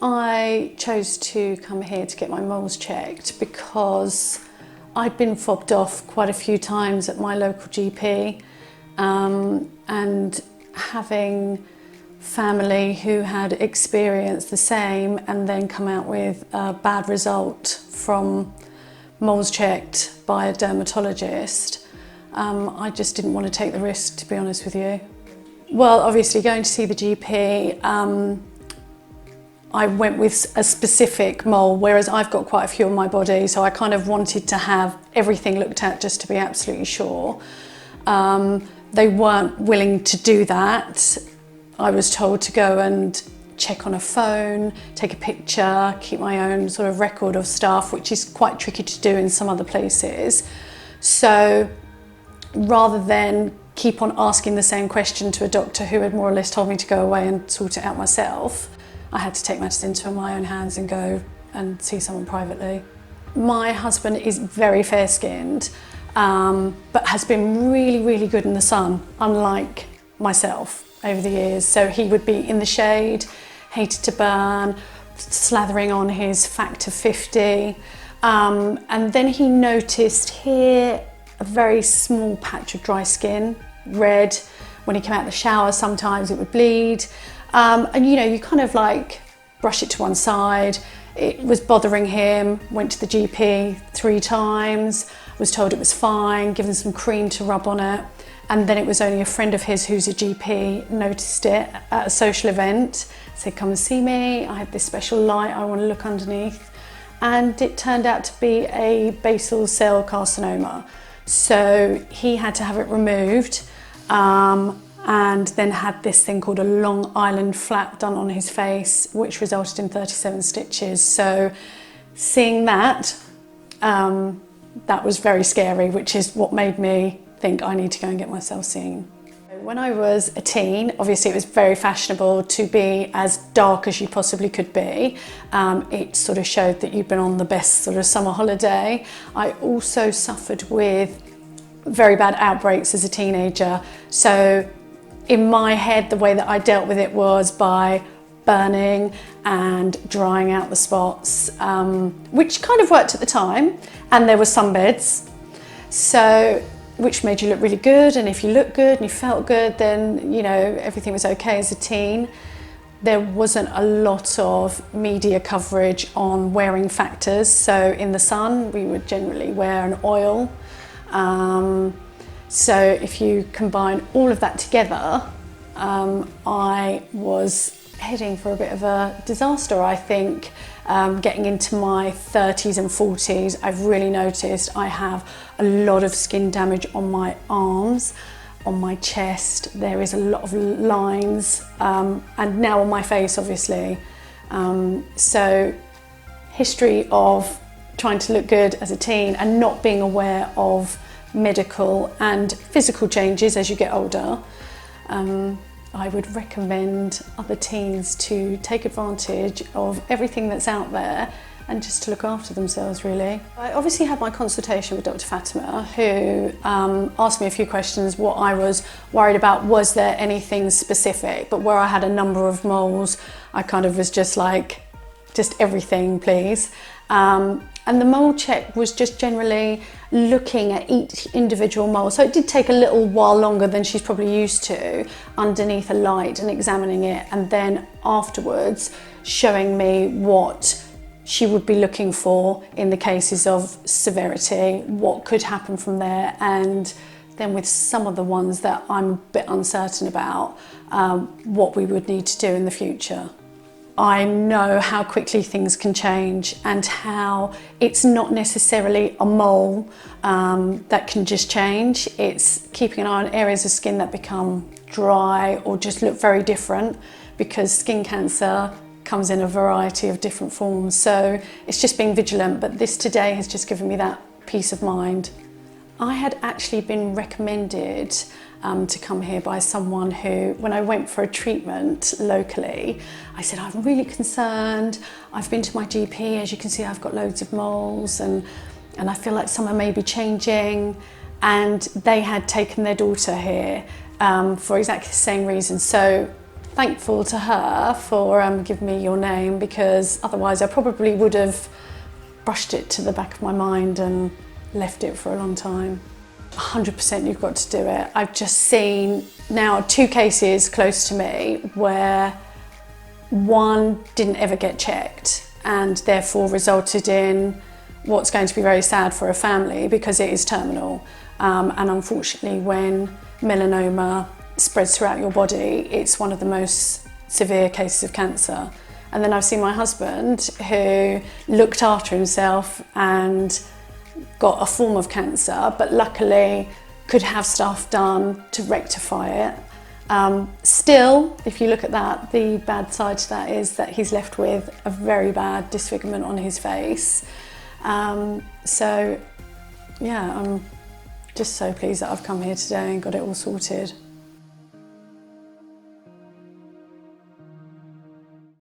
I chose to come here to get my moles checked because I'd been fobbed off quite a few times at my local GP, and having family who had experienced the same and then come out with a bad result from moles checked by a dermatologist, I just didn't want to take the risk, to be honest with you. Well, obviously going to see the GP, I went with a specific mole, whereas I've got quite a few on my body, so I kind of wanted to have everything looked at just to be absolutely sure. They weren't willing to do that. I was told to go and check on a phone, take a picture, keep my own sort of record of stuff, which is quite tricky to do in some other places. So rather than keep on asking the same question to a doctor who had more or less told me to go away and sort it out myself, I had to take matters into my own hands and go and see someone privately. My husband is very fair-skinned, but has been really, really good in the sun, unlike myself over the years. So he would be in the shade, hated to burn, slathering on his Factor 50. And then he noticed here a very small patch of dry skin, red. When he came out of the shower, sometimes it would bleed. And you know, you kind of like brush it to one side. It was bothering him, went to the GP 3 times, was told it was fine, given some cream to rub on it. And then it was only a friend of his who's a GP noticed it at a social event, said, come and see me, I have this special light I want to look underneath. And it turned out to be a basal cell carcinoma. So he had to have it removed, and then had this thing called a Long Island flap done on his face, which resulted in 37 stitches. So seeing that, that was very scary, which is what made me think I need to go and get myself seen. When I was a teen, obviously it was very fashionable to be as dark as you possibly could be. It sort of showed that you'd been on the best sort of summer holiday. I also suffered with very bad outbreaks as a teenager. So in my head, the way that I dealt with it was by burning and drying out the spots, which kind of worked at the time. And there were sunbeds, so which made you look really good. And if you looked good and you felt good, then you know everything was okay as a teen. There wasn't a lot of media coverage on wearing factors. So in the sun, we would generally wear an oil. So if you combine all of that together, I was heading for a bit of a disaster, I think. Getting into my 30s and 40s, I've really noticed I have a lot of skin damage on my arms, on my chest. There is a lot of lines, and now on my face, obviously. So history of trying to look good as a teen and not being aware of medical and physical changes as you get older. I would recommend other teens to take advantage of everything that's out there and just to look after themselves, really. I obviously had my consultation with Dr. Fatima, who asked me a few questions. What I was worried about, was there anything specific? But where I had a number of moles, I kind of was just like, just everything, please. And the mole check was just generally looking at each individual mole. So it did take a little while longer than she's probably used to, underneath a light and examining it, and then afterwards showing me what she would be looking for in the cases of severity, what could happen from there, and then with some of the ones that I'm a bit uncertain about, what we would need to do in the future. I know how quickly things can change and how it's not necessarily a mole that can just change. It's keeping an eye on areas of skin that become dry or just look very different, because skin cancer comes in a variety of different forms. So it's just being vigilant, but this today has just given me that peace of mind. I had actually been recommended to come here by someone who, when I went for a treatment locally, I said, I'm really concerned. I've been to my GP, as you can see, I've got loads of moles and I feel like some are maybe changing. And they had taken their daughter here for exactly the same reason. So thankful to her for giving me your name, because otherwise I probably would have brushed it to the back of my mind and left it for a long time. 100% you've got to do it. I've just seen now 2 cases close to me where one didn't ever get checked and therefore resulted in what's going to be very sad for a family, because it is terminal. And unfortunately, when melanoma spreads throughout your body, it's one of the most severe cases of cancer. And then I've seen my husband, who looked after himself and got a form of cancer, but luckily could have stuff done to rectify it. Still, if you look at that, the bad side to that is that he's left with a very bad disfigurement on his face. So yeah, I'm just so pleased that I've come here today and got it all sorted.